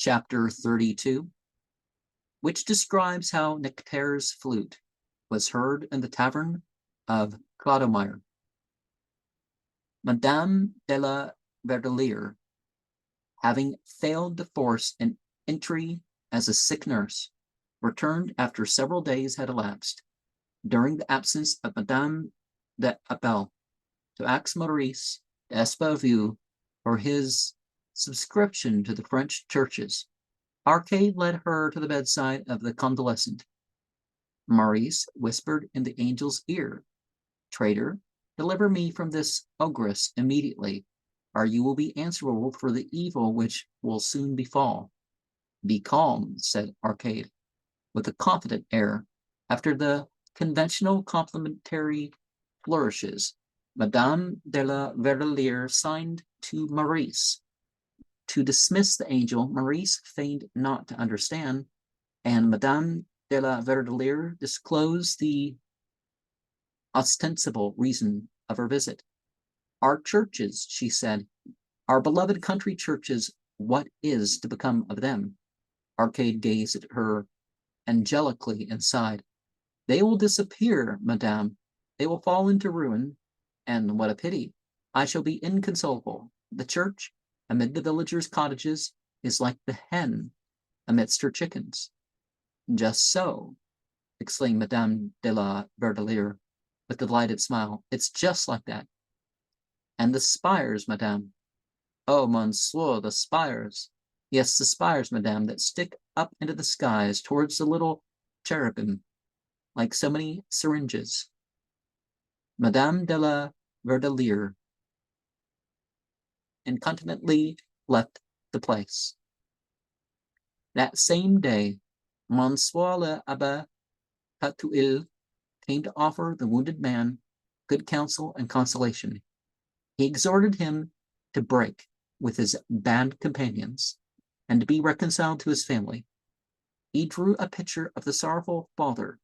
chapter 32, which describes how Nectaire's flute was heard in the tavern of Clodomir. Madame de la Verdelier, having failed to force an entry as a sick nurse, returned after several days had elapsed. During the absence of Madame de Appel, to ask Maurice d'Esparvieu for his subscription to the French churches. Arcade led her to the bedside of the convalescent. Maurice whispered in the angel's ear, "Traitor, deliver me from this ogress immediately, or you will be answerable for the evil which will soon befall." "Be calm," said Arcade, with a confident air. After the conventional complimentary flourishes, Madame de la Verdelier signed to Maurice to dismiss the angel. Maurice feigned not to understand, and Madame de la Verdelier disclosed the ostensible reason of her visit. "Our churches," she said, "our beloved country churches, what is to become of them?" Arcade gazed at her angelically and sighed. "They will disappear, madame. They will fall into ruin, and what a pity! I shall be inconsolable. The church, amid the villagers' cottages, is like the hen amidst her chickens." "Just so," exclaimed Madame de la Verdelier with a delighted smile. "It's just like that." "And the spires, madame." "Oh, monsieur, the spires." "Yes, the spires, madame, that stick up into the skies towards the little cherubim, like so many syringes." Madame de la Verdelier incontinently left the place. That same day, Monsieur l'Abbé Patouille came to offer the wounded man good counsel and consolation. He exhorted him to break with his bad companions and to be reconciled to his family. He drew a picture of the sorrowful father,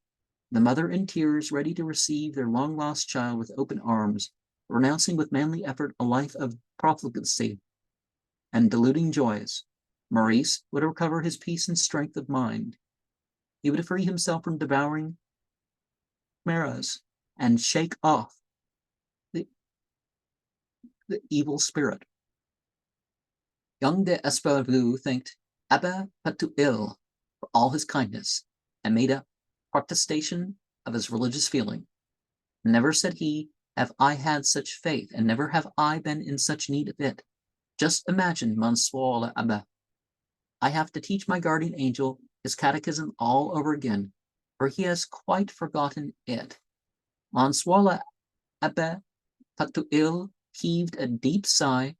the mother in tears, ready to receive their long-lost child with open arms, renouncing with manly effort a life of profligacy and deluding joys. Maurice would recover his peace and strength of mind. He would free himself from devouring chimeras and shake off the evil spirit. Young d'Esparvieu thanked Abbé Patouille for all his kindness, and made a protestation of his religious feeling. "Never," said he, "have I had such faith, and never have I been in such need of it. Just imagine, Monsieur l'Abbé, I have to teach my guardian angel his catechism all over again, for he has quite forgotten it." Monsieur l'Abbé Patouille heaved a deep sigh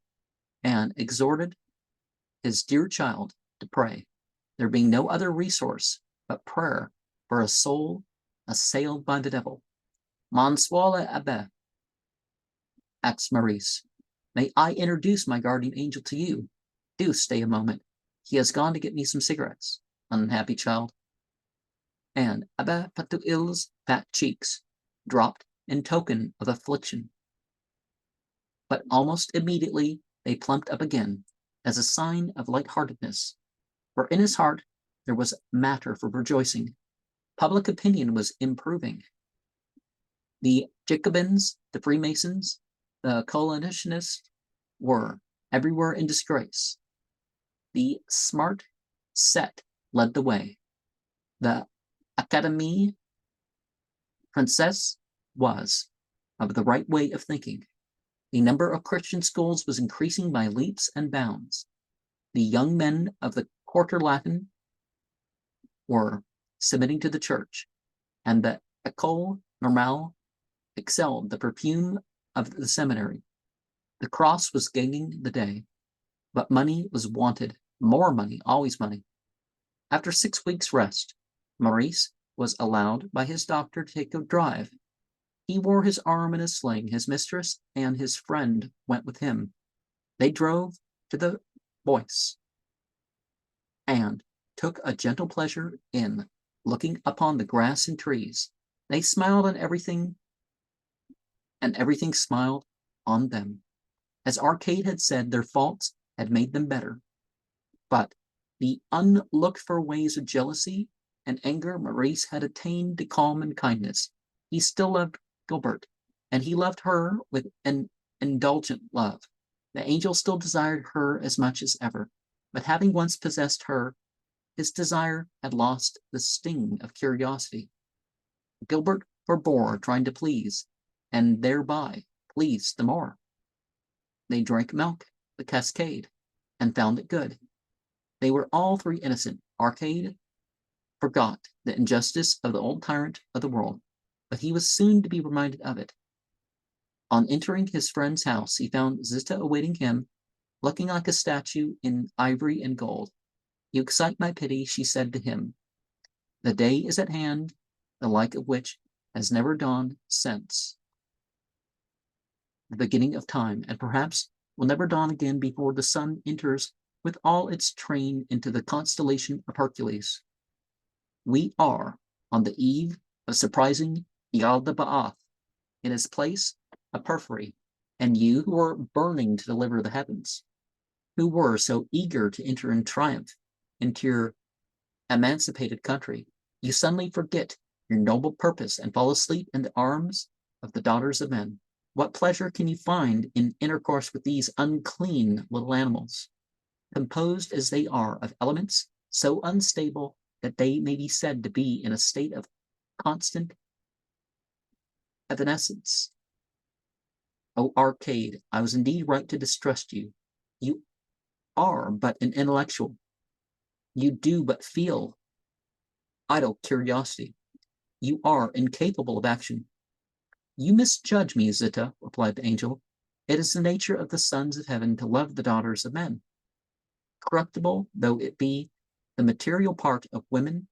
and exhorted his dear child to pray, there being no other resource but prayer for a soul assailed by the devil. "Monsieur l'Abbé," asked Maurice, "may I introduce my guardian angel to you? Do stay a moment. He has gone to get me some cigarettes, unhappy child." And Abbé Patouille's fat cheeks dropped in token of affliction. But almost immediately they plumped up again, as a sign of lightheartedness, for in his heart there was matter for rejoicing. Public opinion was improving. The Jacobins, the Freemasons, the Coalitionists were everywhere in disgrace. The smart set led the way. The Académie Française was of the right way of thinking. The number of Christian schools was increasing by leaps and bounds. The young men of the Quarter Latin were submitting to the church, and the École Normale excelled the perfume of the seminary. The cross was gaining the day, but money was wanted, more money, always money. After 6 weeks' rest, Maurice was allowed by his doctor to take a drive. He wore his arm in a sling. His mistress and his friend went with him. They drove to the Bois, and took a gentle pleasure in looking upon the grass and trees. They smiled on everything, and everything smiled on them. As Arcade had said, their faults had made them better. But the unlooked-for ways of jealousy and anger, Maurice had attained to calm and kindness. He still loved Gilbert, and he loved her with an indulgent love. The angel still desired her as much as ever, but having once possessed her, his desire had lost the sting of curiosity. Gilbert forbore trying to please, and thereby pleased the more. They drank milk, the cascade, and found it good. They were all three innocent. Arcade forgot the injustice of the old tyrant of the world, but he was soon to be reminded of it. On entering his friend's house, he found Zita awaiting him, looking like a statue in ivory and gold. "You excite my pity," she said to him. "The day is at hand, the like of which has never dawned since the beginning of time, and perhaps will never dawn again before the sun enters with all its train into the constellation of Hercules. We are on the eve of surprising Yaldabaoth in his place of perfidy, and you who are burning to deliver the heavens, who were so eager to enter in triumph into your emancipated country, you suddenly forget your noble purpose and fall asleep in the arms of the daughters of men. What pleasure can you find in intercourse with these unclean little animals, composed as they are of elements so unstable that they may be said to be in a state of constant evanescence? O Arcade, I was indeed right to distrust you. You are but an intellectual. You do but feel idle curiosity. You are incapable of action." "You misjudge me, Zita," replied the angel. "It is the nature of the sons of heaven to love the daughters of men. Corruptible though it be, the material part of women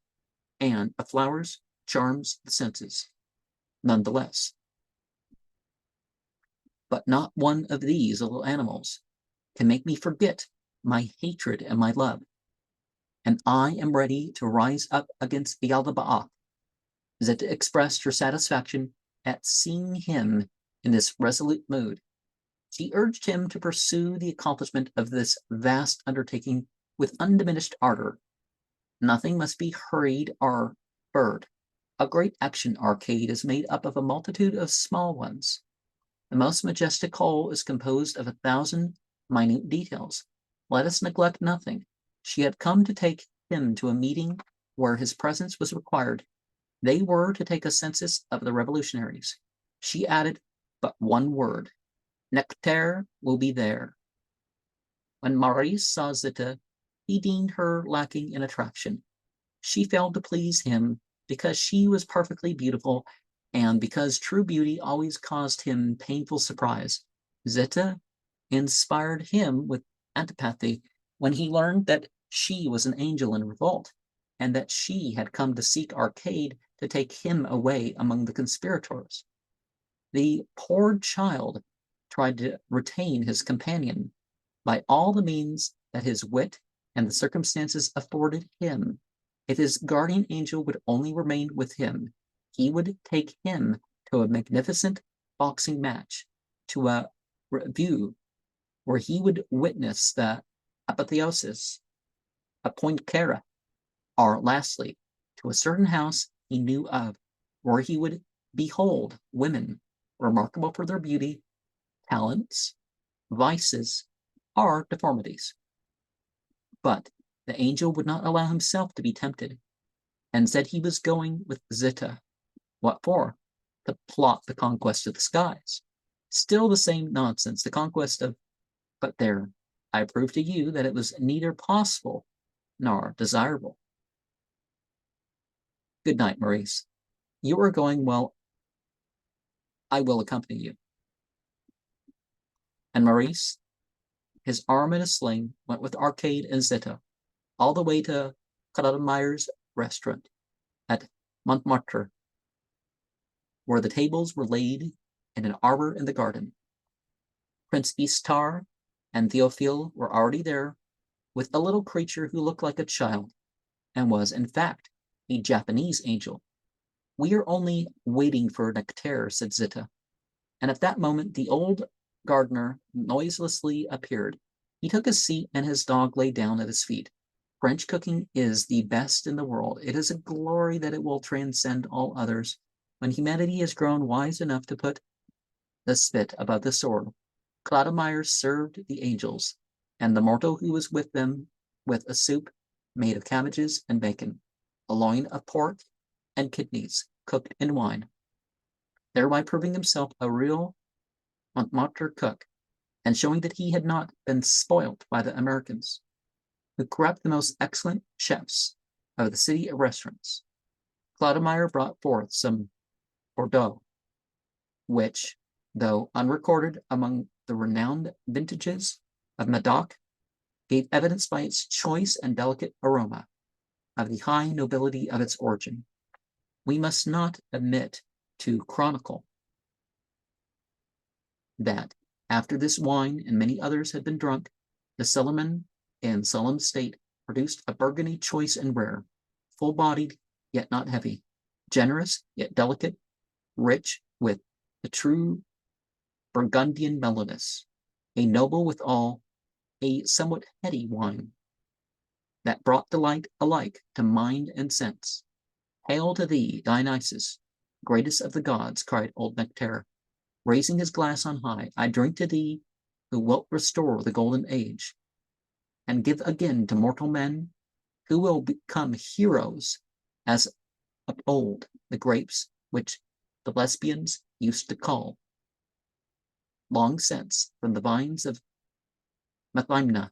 and of flowers charms the senses, none the less. But not one of these little animals can make me forget my hatred and my love, and I am ready to rise up against Yaldabaoth." Zita expressed her satisfaction at seeing him in this resolute mood. She urged him to pursue the accomplishment of this vast undertaking with undiminished ardor. Nothing must be hurried or deferred. A great action arcade is made up of a multitude of small ones. The most majestic whole is composed of 1,000 minute details. Let us neglect nothing. She had come to take him to a meeting where his presence was required. They were to take a census of the revolutionaries. She added but one word: Nectaire will be there. When Maurice saw Zita, he deemed her lacking in attraction. She failed to please him because she was perfectly beautiful, and because true beauty always caused him painful surprise. Zita inspired him with antipathy when he learned that she was an angel in revolt, and that she had come to seek Arcade to take him away among the conspirators. The poor child tried to retain his companion by all the means that his wit and the circumstances afforded him. If his guardian angel would only remain with him, he would take him to a magnificent boxing match, to a review where he would witness the apotheosis of Poincaré, or lastly, to a certain house he knew of, where he would behold women remarkable for their beauty, talents, vices, or deformities. But the angel would not allow himself to be tempted, and said he was going with Zita. What for? To plot the conquest of the skies. Still the same nonsense, the conquest of... But there, I proved to you that it was neither possible nor desirable. Good night, Maurice. You are going well. I will accompany you. And Maurice, his arm in a sling, went with Arcade and Zita all the way to Clodomir's restaurant at Montmartre, where the tables were laid in an arbor in the garden. Prince Istar and Théophile were already there, with a little creature who looked like a child, and was, in fact, a Japanese angel. "We are only waiting for Nectaire," said Zita. And at that moment the old gardener noiselessly appeared. He took his seat, and his dog lay down at his feet. French cooking is the best in the world. It is a glory that it will transcend all others. When humanity has grown wise enough to put the spit above the sword, Clodomir served the angels, and the mortal who was with them with a soup made of cabbages and bacon, a loin of pork, and kidneys cooked in wine, thereby proving himself a real Montmartre cook, and showing that he had not been spoilt by the Americans, who corrupt the most excellent chefs of the city of restaurants. Clodomir brought forth some Bordeaux, which, though unrecorded among the renowned vintages of Medoc, gave evidence by its choice and delicate aroma of the high nobility of its origin. We must not omit to chronicle that, after this wine and many others had been drunk, the cellarman in solemn state produced a Burgundy choice and rare, full-bodied yet not heavy, generous yet delicate, rich with the true Burgundian mellowness, a noble withal a somewhat heady wine, that brought delight alike to mind and sense. Hail to thee, Dionysus, greatest of the gods, cried old Nectaire, raising his glass on high. I drink to thee, who wilt restore the golden age, and give again to mortal men, who will become heroes, as of old the grapes which the Lesbians used to cull, long since, from the vines of Methymna,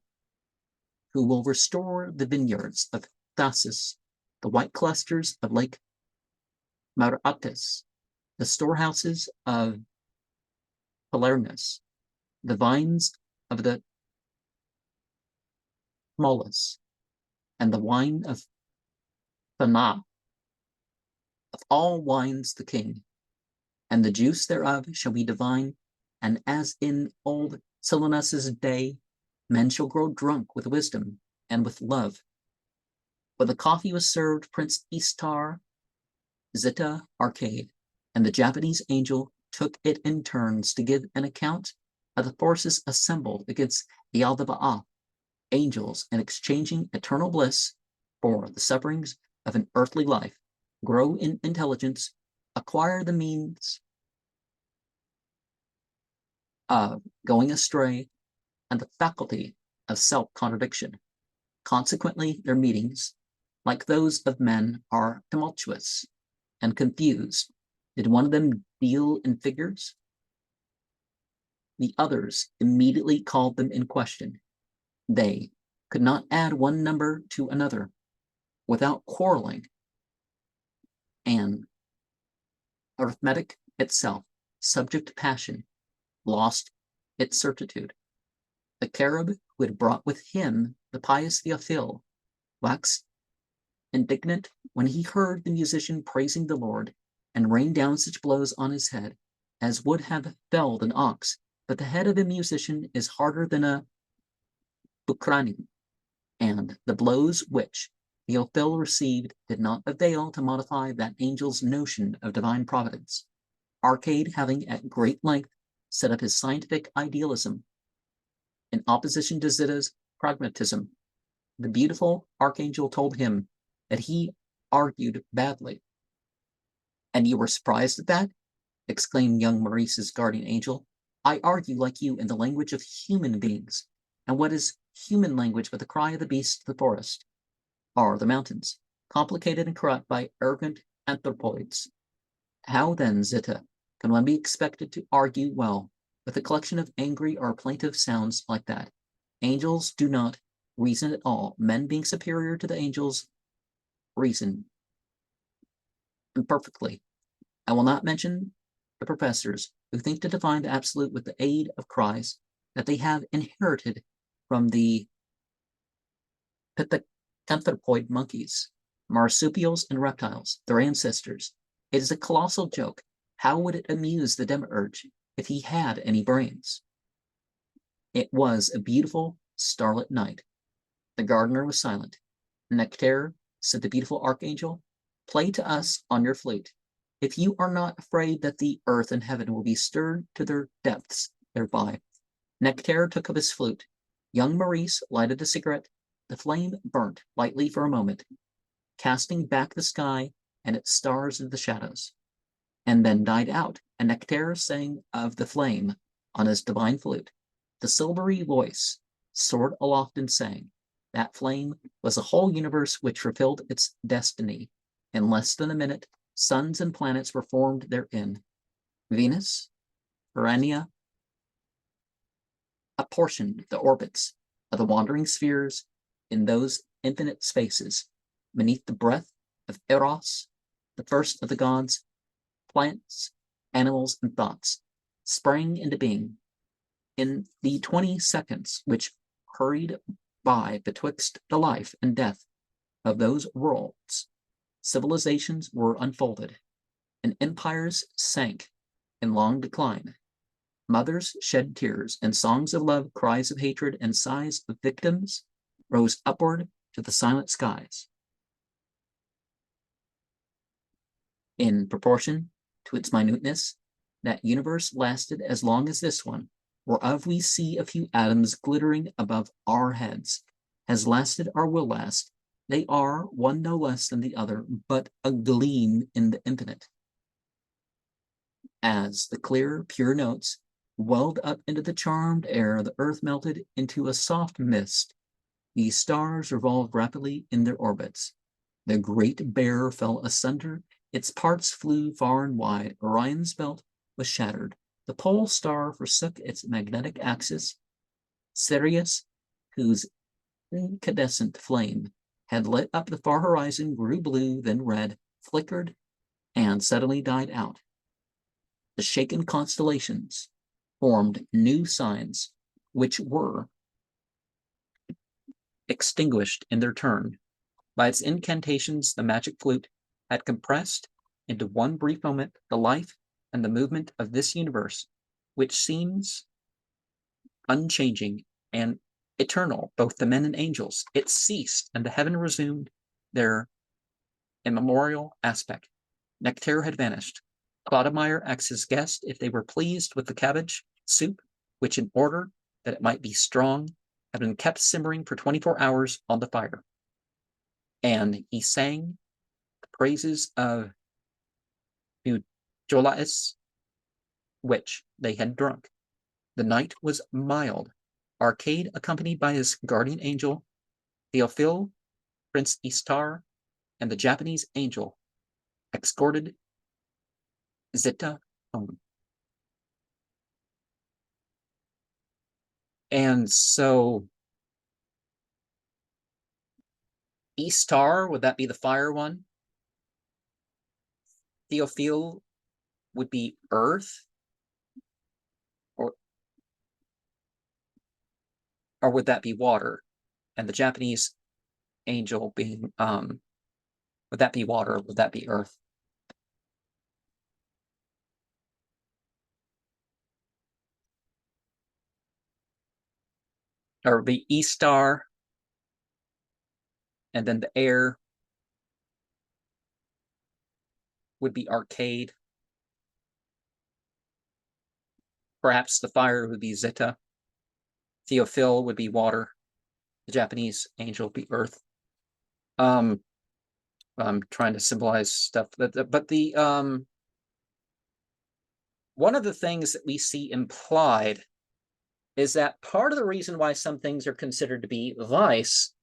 who will restore the vineyards of Thasus, the white clusters of Lake Mauratus, the storehouses of Palernus, the vines of the Molus, and the wine of Fana, of all wines the king, and the juice thereof shall be divine, and as in old Silenus's day, men shall grow drunk with wisdom and with love. When the coffee was served, Prince Istar, Zita, Arcade, and the Japanese angel took it in turns to give an account of the forces assembled against the Aldeba'a angels, and exchanging eternal bliss for the sufferings of an earthly life, grow in intelligence, acquire the means of going astray, and the faculty of self-contradiction. Consequently, their meetings, like those of men, are tumultuous and confused. Did one of them deal in figures? The others immediately called them in question. They could not add one number to another without quarreling, and arithmetic itself, subject to passion, lost its certitude. The cherub who had brought with him the pious Theophile waxed indignant when he heard the musician praising the Lord, and rained down such blows on his head as would have felled an ox. But the head of a musician is harder than a bucrani, and the blows which Theophile received did not avail to modify that angel's notion of divine providence. Arcade, having at great length set up his scientific idealism in opposition to Zita's pragmatism, the beautiful archangel told him that he argued badly. And you were surprised at that? Exclaimed young Maurice's guardian angel. I argue like you in the language of human beings. And what is human language but the cry of the beasts of the forest, or the mountains, complicated and corrupt by arrogant anthropoids? How then, Zita, can one be expected to argue well with a collection of angry or plaintive sounds like that? Angels do not reason at all. Men, being superior to the angels, reason imperfectly. I will not mention the professors who think to define the absolute with the aid of cries that they have inherited from the pithecanthropoid monkeys, marsupials, and reptiles, their ancestors. It is a colossal joke. How would it amuse the demiurge if he had any brains? It was a beautiful starlit night. The gardener was silent. Nectaire, said the beautiful archangel, play to us on your flute. If you are not afraid that the earth and heaven will be stirred to their depths thereby. Nectaire took up his flute. Young Maurice lighted a cigarette The flame burnt lightly for a moment, casting back the sky and its stars into the shadows, and then died out, and Nectaire sang of the flame on his divine flute. The silvery voice soared aloft and sang. That flame was a whole universe which fulfilled its destiny. In less than a minute, suns and planets were formed therein. Venus, Urania, apportioned the orbits of the wandering spheres in those infinite spaces, beneath the breath of Eros, the first of the gods. Plants, animals, and thoughts sprang into being. In the 20 seconds which hurried by betwixt the life and death of those worlds, civilizations were unfolded, and empires sank in long decline. Mothers shed tears, and songs of love, cries of hatred, and sighs of victims rose upward to the silent skies. In proportion to its minuteness, that universe lasted as long as this one, whereof we see a few atoms glittering above our heads, has lasted or will last. They are one no less than the other, but a gleam in the infinite. As the clear, pure notes welled up into the charmed air, the earth melted into a soft mist. These stars revolved rapidly in their orbits. The great bear fell asunder. Its parts flew far and wide. Orion's belt was shattered. The pole star forsook its magnetic axis. Sirius, whose incandescent flame had lit up the far horizon, grew blue, then red, flickered, and suddenly died out. The shaken constellations formed new signs, which were extinguished in their turn. By its incantations, the magic flute had compressed into one brief moment the life and the movement of this universe, which seems unchanging and eternal, both the men and angels. It ceased, and the heaven resumed their immemorial aspect. Nectaire had vanished. Clodomir asked his guest if they were pleased with the cabbage soup, which, in order that it might be strong, had been kept simmering for 24 hours on the fire. And he sang the praises of Jolais, which they had drunk. The night was mild. Arcade, accompanied by his guardian angel, Théophile, Prince Istar, and the Japanese angel, escorted Zita home. And so, Istar, would that be the fire one? Théophile would be earth? Or would that be water? And the Japanese angel being, would that be water? Would that be earth? Or it would be Istar, and then the air would be arcade. Perhaps the fire would be Zeta. Théophile would be water. The Japanese angel would be earth. I'm trying to symbolize stuff, but the one of the things that we see implied is that part of the reason why some things are considered to be vice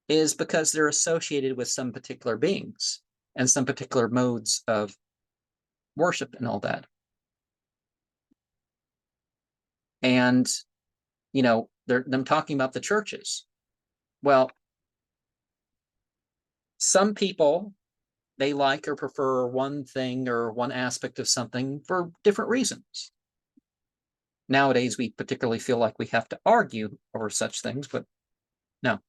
is because they're associated with some particular beings and some particular modes of worship and all that. And, you know, them talking about the churches. Well, some people, they like or prefer one thing or one aspect of something for different reasons. Nowadays, we particularly feel like we have to argue over such things, but no,